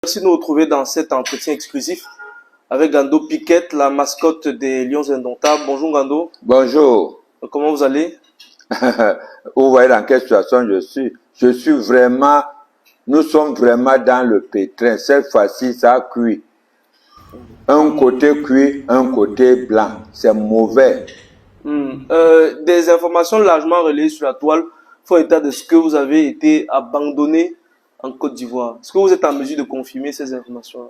Merci de nous retrouver dans cet entretien exclusif avec Gando Piquet, la mascotte des Lions Indomptables. Bonjour Gando. Bonjour. Comment vous allez? Vous voyez dans quelle situation je suis. Nous sommes vraiment dans le pétrin. Cette fois-ci, ça a cuit. Un côté cuit, un côté blanc. C'est mauvais. Des informations largement relayées sur la toile font état de ce que vous avez été abandonné en Côte d'Ivoire. Est-ce que vous êtes en mesure de confirmer ces informations-là?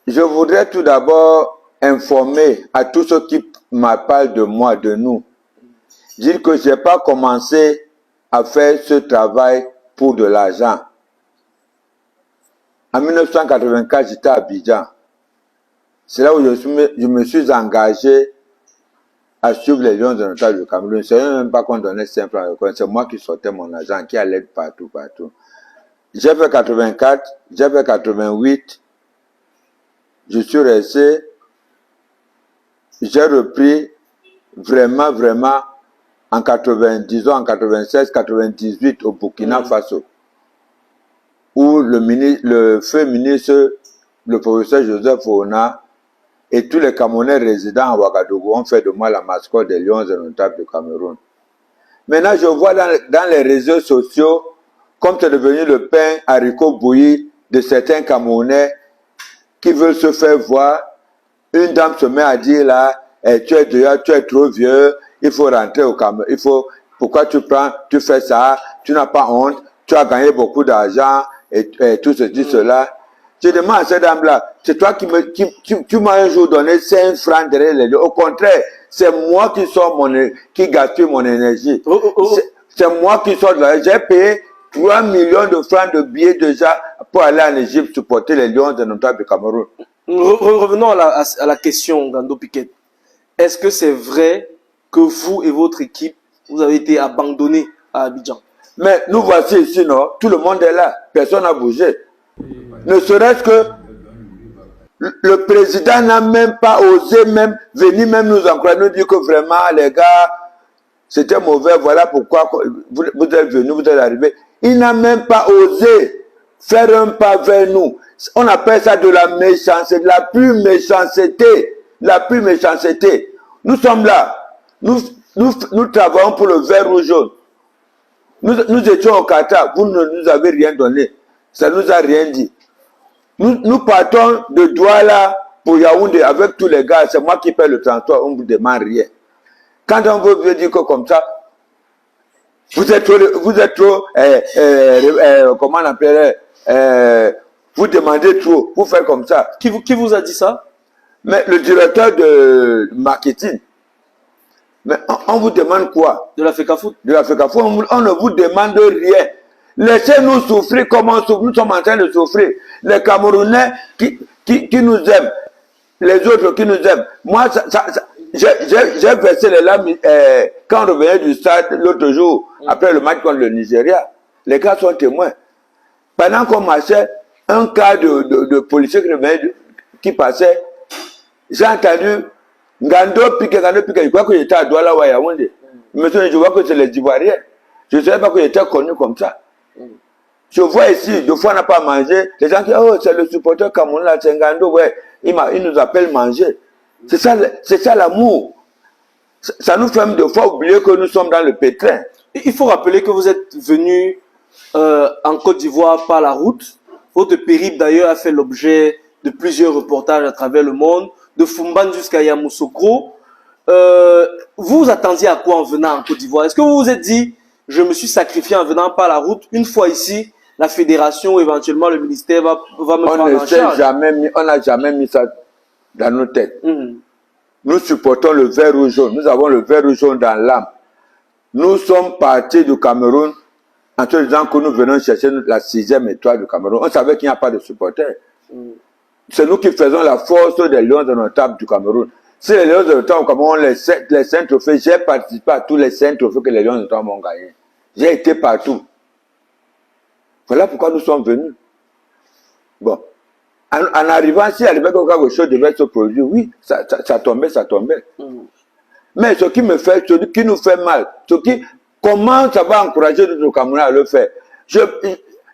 Je voudrais tout d'abord informer à tous ceux qui me parlent de moi, de nous, dire que je n'ai pas commencé à faire ce travail pour de l'argent. En 1984, j'étais à Abidjan. C'est là où je me suis engagé à suivre les Lions Indomptables du Cameroun. Ce n'est même pas qu'on donnait 5 francs. C'est moi qui sortais mon argent, qui allait partout. J'ai fait 84, j'ai fait 88. Je suis resté. J'ai repris vraiment en 90 ans, en 96, 98 au Burkina Faso, où le feu ministre, le professeur Joseph Ona et tous les Camerounais résidents à Ouagadougou ont fait de moi la mascotte des Lions Indomptables du Cameroun. Maintenant, je vois dans les réseaux sociaux, comme c'est devenu le pain haricot bouilli de certains Camerounais qui veulent se faire voir. Une dame se met à dire là, tu es trop vieux, il faut rentrer au Cameroun, pourquoi tu fais ça, tu n'as pas honte, tu as gagné beaucoup d'argent et tout ceci, cela. Je demande à cette dame-là, c'est toi tu m'as un jour donné 5 francs derrière les lieux. Au contraire, c'est moi qui gaspille mon énergie. C'est moi qui sors de là. J'ai payé 3 millions de francs de billets déjà pour aller en Égypte supporter les Lions Indomptables du Cameroun. Revenons à la question, Gando Piquet. Est-ce que c'est vrai que vous et votre équipe, vous avez été abandonnés à Abidjan? Mais nous voici ici, non? Tout le monde est là. Personne n'a bougé. Ne serait-ce que le président n'a même pas osé venir nous encourager, nous dire que vraiment, les gars, c'était mauvais, voilà pourquoi vous êtes venus, vous êtes arrivés. Il n'a même pas osé faire un pas vers nous. On appelle ça de la méchanceté, de la pure méchanceté. La pure méchanceté. Nous sommes là. Nous travaillons pour le vert ou jaune. Nous étions au Qatar. Vous ne nous avez rien donné. Ça ne nous a rien dit. Nous partons de Douala pour Yaoundé avec tous les gars. C'est moi qui paie le transport. On ne vous demande rien. Quand on veut dire que comme ça, vous êtes trop, comment on appelle, vous demandez trop, vous faites comme ça. Qui vous a dit ça? Mais le directeur de marketing. Mais on vous demande quoi? De la FECAFOOT? De la FECAFOOT, on ne vous demande rien. Laissez-nous souffrir comme on souffre. Nous sommes en train de souffrir. Les Camerounais qui nous aiment, les autres qui nous aiment. Moi, j'ai versé les larmes quand on revenait du stade l'autre jour, après le match contre le Nigeria. Les gars sont témoins. Pendant qu'on marchait, un cas de policier qui passait, j'ai entendu Gando Piquet, je crois que j'étais à Douala ou à Yaoundé. Monsieur, je vois que c'est les Ivoiriens. Je ne savais pas que j'étais connu comme ça. Je vois ici, deux fois on n'a pas mangé. Les gens qui disent, oh, c'est le supporter Cameroun là, c'est Gando, ouais. Il nous appelle manger. C'est ça l'amour. Ça nous fait deux fois oublier que nous sommes dans le pétrin. Il faut rappeler que vous êtes venu en Côte d'Ivoire par la route. Votre périple d'ailleurs a fait l'objet de plusieurs reportages à travers le monde, de Fumban jusqu'à Yamoussoukro. Vous attendiez à quoi en venant en Côte d'Ivoire? Est-ce que vous vous êtes dit, je me suis sacrifié en venant par la route, une fois ici, la fédération ou éventuellement le ministère va me prendre en charge? On n'a jamais mis ça dans nos têtes. Nous supportons le vert ou jaune. Nous avons le vert ou jaune dans l'âme. Nous sommes partis du Cameroun en se disant que nous venons chercher la 6e étoile du Cameroun. On savait qu'il n'y a pas de supporters. C'est nous qui faisons la force des Lions Indomptables du Cameroun. Si les Lions Indomptables du Cameroun ont les 5 trophées, j'ai participé à tous les 5 trophées que les Lions Indomptables ont gagnés. J'ai été partout. Voilà pourquoi nous sommes venus. Bon. En arrivant, si quelque chose devait se produire, oui, ça tombait. Mais ce qui nous fait mal, comment ça va encourager notre Camerounais à le faire?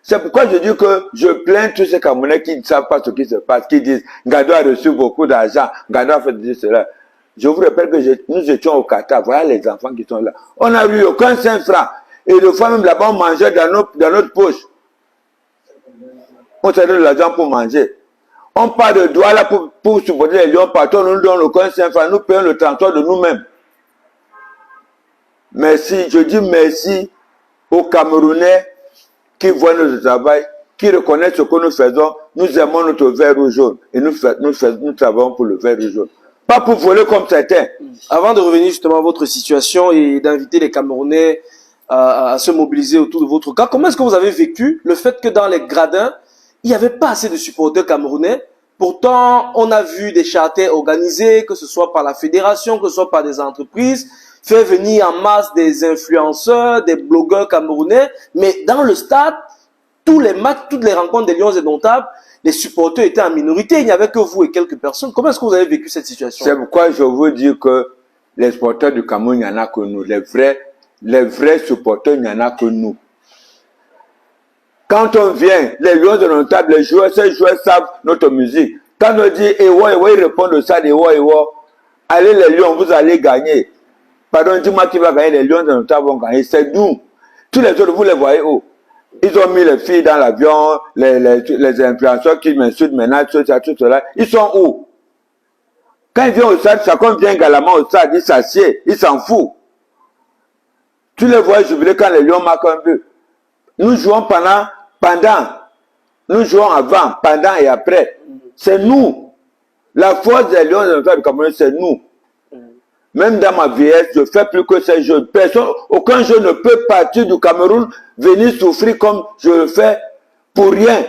C'est pourquoi je dis que je plains tous ces Camerounais qui ne savent pas ce qui se passe, qui disent Gado a reçu beaucoup d'argent, Gado a fait cela. Je vous rappelle que nous étions au Qatar, voilà les enfants qui sont là. On n'a eu aucun 5 francs. Et le fois même là-bas, on mangeait dans notre poche. On s'est donné de l'argent pour manger. On part de Douala pour supporter les lions partout, on ne nous donne aucun 5 francs, nous payons le transport de nous-mêmes. Merci, je dis merci aux Camerounais qui voient notre travail, qui reconnaissent ce que nous faisons. Nous aimons notre vert rouge jaune et nous travaillons pour le vert rouge jaune. Pas pour voler comme certains. Avant de revenir justement à votre situation et d'inviter les Camerounais à se mobiliser autour de votre cas, comment est-ce que vous avez vécu le fait que dans les gradins, il n'y avait pas assez de supporters camerounais? Pourtant, on a vu des charters organisés, que ce soit par la fédération, que ce soit par des entreprises, faire venir en masse des influenceurs, des blogueurs camerounais, mais dans le stade, tous les matchs, toutes les rencontres des Lions indomptables, les supporters étaient en minorité, il n'y avait que vous et quelques personnes. Comment est-ce que vous avez vécu cette situation? C'est pourquoi je veux dire que les supporters du Cameroun, il n'y en a que nous. Les vrais supporters, il n'y en a que nous. Quand on vient, les Lions indomptables, ces joueurs savent notre musique. Quand on dit Ewa, ils répondent au stade Ewa. Allez les Lions, vous allez gagner. Pardon, dis-moi qui va gagner, les Lions indomptables vont gagner. C'est nous. Tous les autres, vous les voyez où? Ils ont mis les filles dans l'avion, les influenceurs qui m'insultent maintenant, tout cela. Ils sont où? Quand ils viennent au stade, chacun vient également au stade, il s'assied, il s'en fout. Tu les vois jubiler quand les Lions marquent un but. Nous jouons pendant, nous jouons avant, pendant et après. C'est nous. La force des Lions du Cameroun, c'est nous. Même dans ma vieillesse, je fais plus que ces jeux. Aucun jeu ne peut partir du Cameroun, venir souffrir comme je le fais pour rien.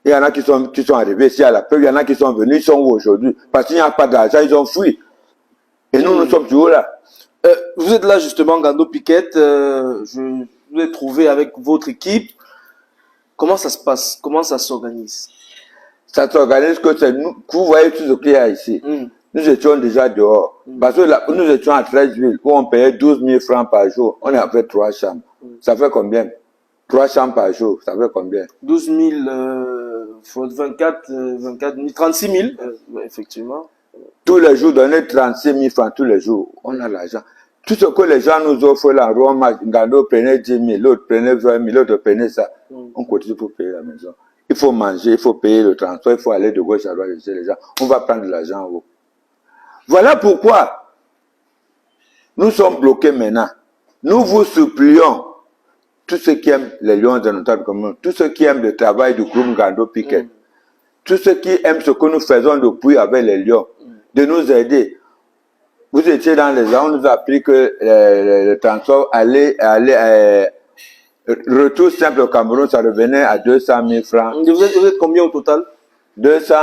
Il y en a qui sont arrivés ici à la preuve, il y en a qui sont venus, ils sont où aujourd'hui? Parce qu'il n'y a pas d'argent, ils ont fui. Et nous, nous sommes toujours là. Vous êtes là justement, Gando Piquet, je vous ai trouvé avec votre équipe. Comment ça se passe? Comment ça s'organise? Ça s'organise que c'est nous, vous voyez tout ce qu'il y a ici. Nous étions déjà dehors. Parce que là, nous étions à 13 villes où on payait 12 000 francs par jour. On avait 3 chambres. Ça fait combien? 3 chambres par jour, ça fait combien? 12 000, 24 000, 36 000, effectivement. Tous les jours, donner 36 000 francs tous les jours. On a l'argent. Tout ce que les gens nous offrent là, Roma, Gando prenait 10 000, l'autre prenait 20 000, l'autre prenait ça. On continue pour payer la maison. Il faut manger, il faut payer le transport, il faut aller de gauche à droite chez les gens. On va prendre de l'argent en haut. Voilà pourquoi nous sommes bloqués maintenant. Nous vous supplions, tous ceux qui aiment les Lions indomptables comme nous, tous ceux qui aiment le travail du groupe Gando Piquet, tous ceux qui aiment ce que nous faisons depuis avec les Lions, de nous aider. Vous étiez dans les ans, on nous a appris que le transport retour simple au Cameroun, ça revenait à 200 000 francs. Vous êtes combien au total? 200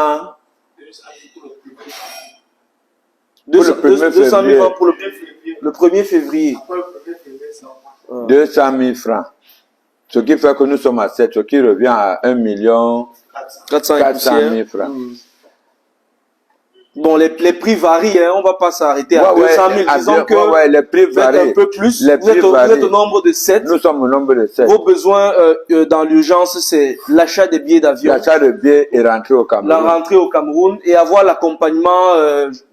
000 francs pour le 1er février. 200 000 francs. Ce qui fait que nous sommes à 7, ce qui revient à 1 400 000 francs. Bon, les prix varient, hein. On ne va pas s'arrêter à 200 000. Disons que les prix varient. Un peu plus. Vous êtes au nombre de 7. Nous sommes au nombre de 7. Vos besoins dans l'urgence, c'est l'achat des billets d'avion. L'achat de billets et rentrer au Cameroun. La rentrée au Cameroun et avoir l'accompagnement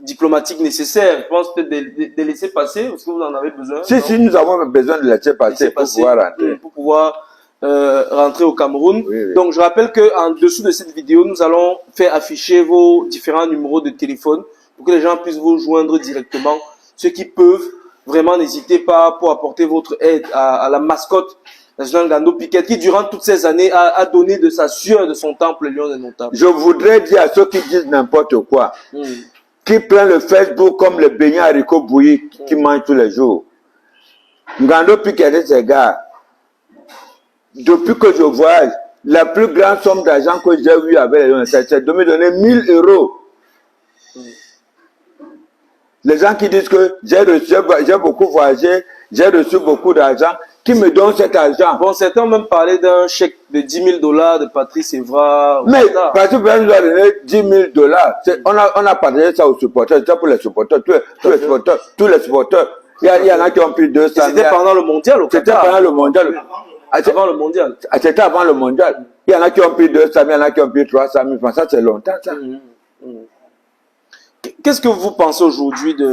diplomatique nécessaire. Je pense peut-être de laisser passer, parce que vous en avez besoin. Si nous avons besoin de laisser passer pour pouvoir rentrer. Pour pouvoir rentrer au Cameroun. Oui. Donc, je rappelle qu'en dessous de cette vidéo, nous allons faire afficher vos différents numéros de téléphone pour que les gens puissent vous joindre directement. Ceux qui peuvent, vraiment, n'hésitez pas pour apporter votre aide à la mascotte nationale Gando Piquet, qui, durant toutes ces années, a donné de sa sueur, de son temps pour les Lions indomptables. Je voudrais dire à ceux qui disent n'importe quoi, qui prennent le Facebook comme le beignet haricot bouilli qui mangent tous les jours. Gando Piquet, ces gars, depuis que je voyage, la plus grande somme d'argent que j'ai eue avec les Lions, c'est de me donner 1 000 euros. Les gens qui disent que j'ai beaucoup voyagé, j'ai reçu beaucoup d'argent, qui me donnent cet argent. Bon, certains ont même parlé d'un chèque de 10 000 $ de Patrice Evra. Mais Patrice Evra nous a donné 10 000 $. On a partagé ça aux supporters, c'est pour les supporters, tous les supporters. Il y en a qui ont pris 200 000. C'était pendant le mondial au Qatar. C'était pendant le mondial. Avant le mondial. C'était avant le mondial. Il y en a qui ont pris 200 000, il y en a qui ont pris 300 000 francs. Ça, c'est longtemps, ça. Qu'est-ce que vous pensez aujourd'hui de...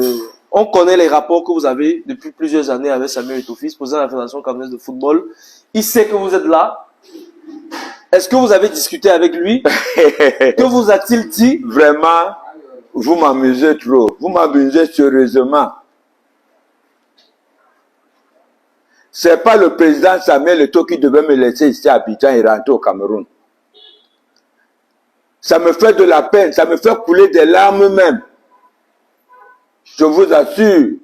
On connaît les rapports que vous avez depuis plusieurs années avec Samuel Eto'o-Fils, président de la Fédération camerounaise de football. Il sait que vous êtes là. Est-ce que vous avez discuté avec lui? Que vous a-t-il dit? Vraiment, vous m'amusez trop. Vous m'amusez sérieusement. C'est pas le président Samuel Eto'o qui devait me laisser ici à Abidjan et rentrer au Cameroun. Ça me fait de la peine, ça me fait couler des larmes même. Je vous assure.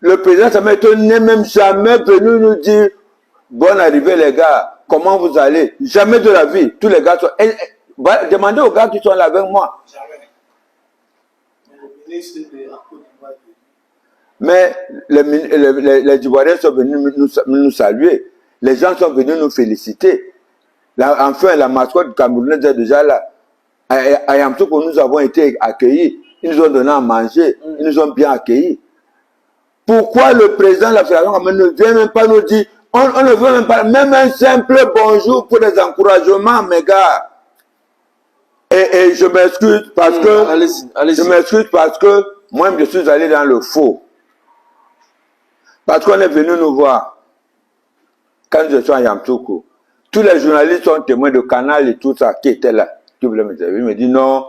Le président Samuel Eto'o n'est même jamais venu nous dire « Bonne arrivée les gars, comment vous allez ?» Jamais de la vie. Tous les gars sont... Demandez aux gars qui sont là avec moi. Mais les Ivoiriens sont venus nous saluer. Les gens sont venus nous féliciter. Enfin, la mascotte camerounaise est déjà là. À Yamoussoukro, nous avons été accueillis. Ils nous ont donné à manger. Ils nous ont bien accueillis. Pourquoi le président de la Fédération ne vient même pas nous dire, on ne veut même pas, même un simple bonjour pour des encouragements, mes gars. Et je m'excuse parce que, je m'excuse parce que moi, je suis allé dans le faux. Parce qu'on est venu nous voir. Quand je suis à Yamoussoukro, tous les journalistes sont témoins de Canal et tout ça qui étaient là. Qui voulaient me dire. Il me dit non,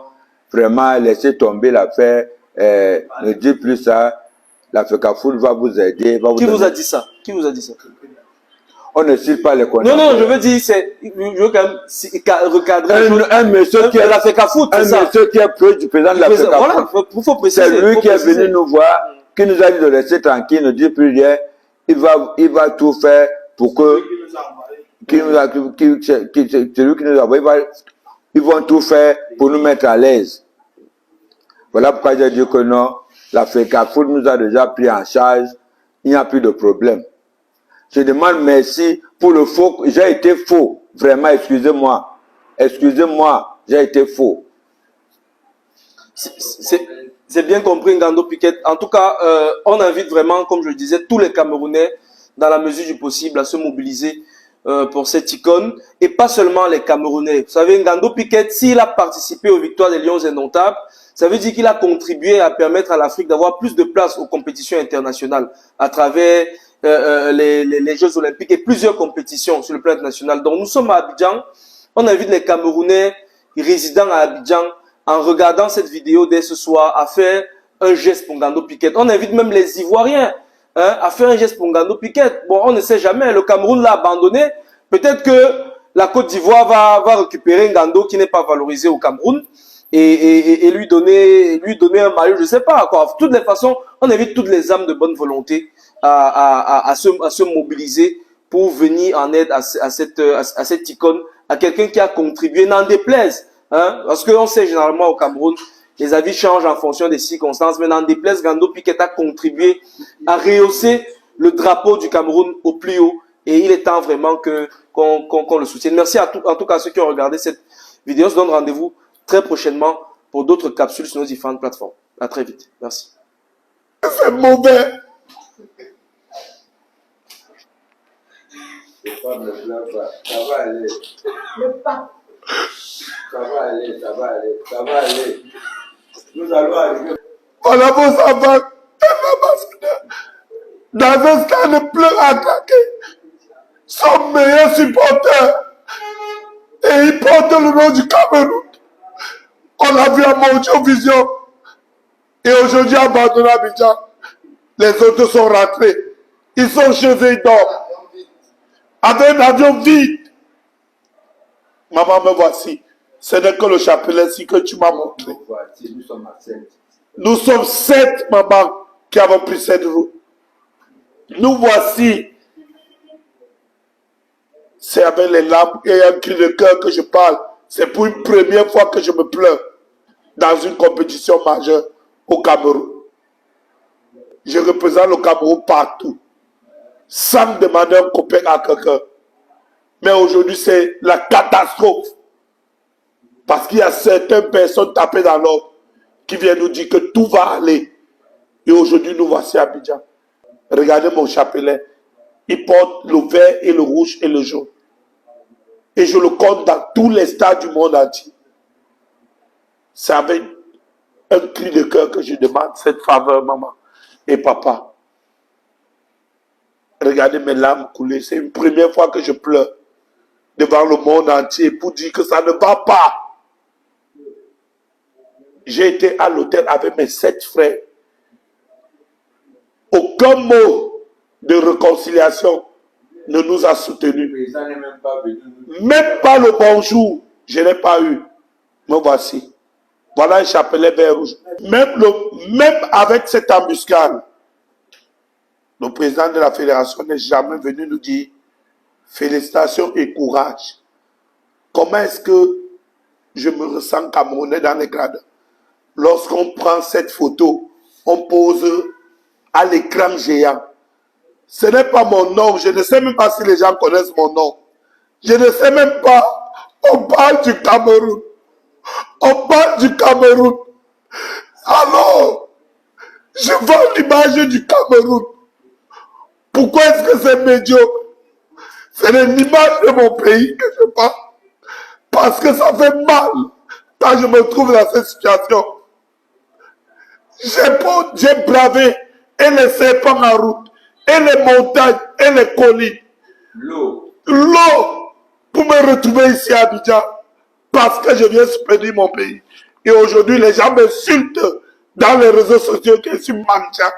vraiment, laissez tomber l'affaire, ne dites plus ça. La FECAFOOT va vous aider. Qui vous a dit ça? Qui vous a dit ça? On ne cite pas les connaissances. Non, je veux dire, je veux quand même recadrer. Un monsieur qui est la FECAFOOT, c'est ça. Un monsieur qui est proche du président de la FECAFOOT. Voilà, il faut préciser. C'est lui qui est venu nous voir, qui nous a dit de rester tranquille, ne dire plus rien. Il va tout faire pour que... C'est lui qui nous a envoyé. Ils vont tout faire pour nous mettre à l'aise. Voilà pourquoi j'ai dit que non, la FECAFOOT nous a déjà pris en charge. Il n'y a plus de problème. Je demande merci pour le faux. J'ai été faux. Vraiment, excusez-moi. Excusez-moi, j'ai été faux. C'est bien compris, Ngando Piquet. En tout cas, on invite vraiment, comme je le disais, tous les Camerounais, dans la mesure du possible, à se mobiliser pour cette icône. Et pas seulement les Camerounais. Vous savez, Ngando Piquet, s'il a participé aux victoires des Lions indomptables, ça veut dire qu'il a contribué à permettre à l'Afrique d'avoir plus de place aux compétitions internationales à travers les Jeux Olympiques et plusieurs compétitions sur le plan national. Donc nous sommes à Abidjan. On invite les Camerounais résidant à Abidjan, en regardant cette vidéo dès ce soir, à faire un geste pour Ngando Piquet. On invite même les Ivoiriens à faire un geste pour Ngando Piquet. Bon, on ne sait jamais, le Cameroun l'a abandonné. Peut-être que la Côte d'Ivoire va récupérer Ngando qui n'est pas valorisé au Cameroun et lui donner un maillot, je ne sais pas. Quoi. De toutes les façons, on invite toutes les âmes de bonne volonté à se mobiliser pour venir en aide à cette icône, à quelqu'un qui a contribué, n'en déplaise. Parce qu'on sait généralement au Cameroun, les avis changent en fonction des circonstances, mais n'en déplaise, Ngando Piquet a contribué à rehausser le drapeau du Cameroun au plus haut. Et il est temps vraiment qu'on le soutienne. Merci en tout cas à ceux qui ont regardé cette vidéo. On se donne rendez-vous très prochainement pour d'autres capsules sur nos différentes plateformes. À très vite. Merci. C'est mauvais. Ça va aller. Ça va aller. Nous allons arriver. Voilà vos enfants. Dans un stade plein à craquer. Son meilleur supporter. Et il porte le nom du Cameroun. On l'a vu à Montjo Vision. Et aujourd'hui, abandonné à Abidjan. Les autres sont rentrés. Ils sont chez eux, ils dorment. Avec un avion vide. Maman, me voici. Ce n'est que le chapelet-ci que tu m'as montré. Nous sommes à 7. Nous sommes 7, maman, qui avons pris cette route. Nous voici. C'est avec les larmes et un cri de cœur que je parle. C'est pour une première fois que je me pleure dans une compétition majeure au Cameroun. Je représente le Cameroun partout, sans demander un copain à quelqu'un. Mais aujourd'hui, c'est la catastrophe. Parce qu'il y a certaines personnes tapées dans l'ordre qui viennent nous dire que tout va aller. Et aujourd'hui, nous voici à Abidjan. Regardez mon chapelet. il porte le vert et le rouge et le jaune. Et je le compte dans tous les stades du monde entier. C'est avec un cri de cœur que je demande cette faveur, maman et papa. Regardez mes larmes couler. C'est une première fois que je pleure devant le monde entier pour dire que ça ne va pas. J'ai été à l'hôtel avec mes 7 frères. Aucun mot de réconciliation ne nous a soutenus. Même pas le bonjour, je n'ai pas eu. Me voici. Voilà un chapelet vert rouge. Même avec cette embuscade, le président de la fédération n'est jamais venu nous dire félicitations et courage. Comment est-ce que je me ressens camerounais dans les gradins? Lorsqu'on prend cette photo, on pose à l'écran géant. Ce n'est pas mon nom. Je ne sais même pas si les gens connaissent mon nom. Je ne sais même pas. On parle du Cameroun. On parle du Cameroun. Alors, je vends l'image du Cameroun. Pourquoi est-ce que c'est médiocre? C'est l'image de mon pays que je parle. Parce que ça fait mal quand je me trouve dans cette situation. J'ai bravé et les serpents en route, et les montagnes, et les collines. L'eau pour me retrouver ici à Abidjan. Parce que je viens soutenir mon pays. Et aujourd'hui, les gens m'insultent dans les réseaux sociaux que je suis mancha.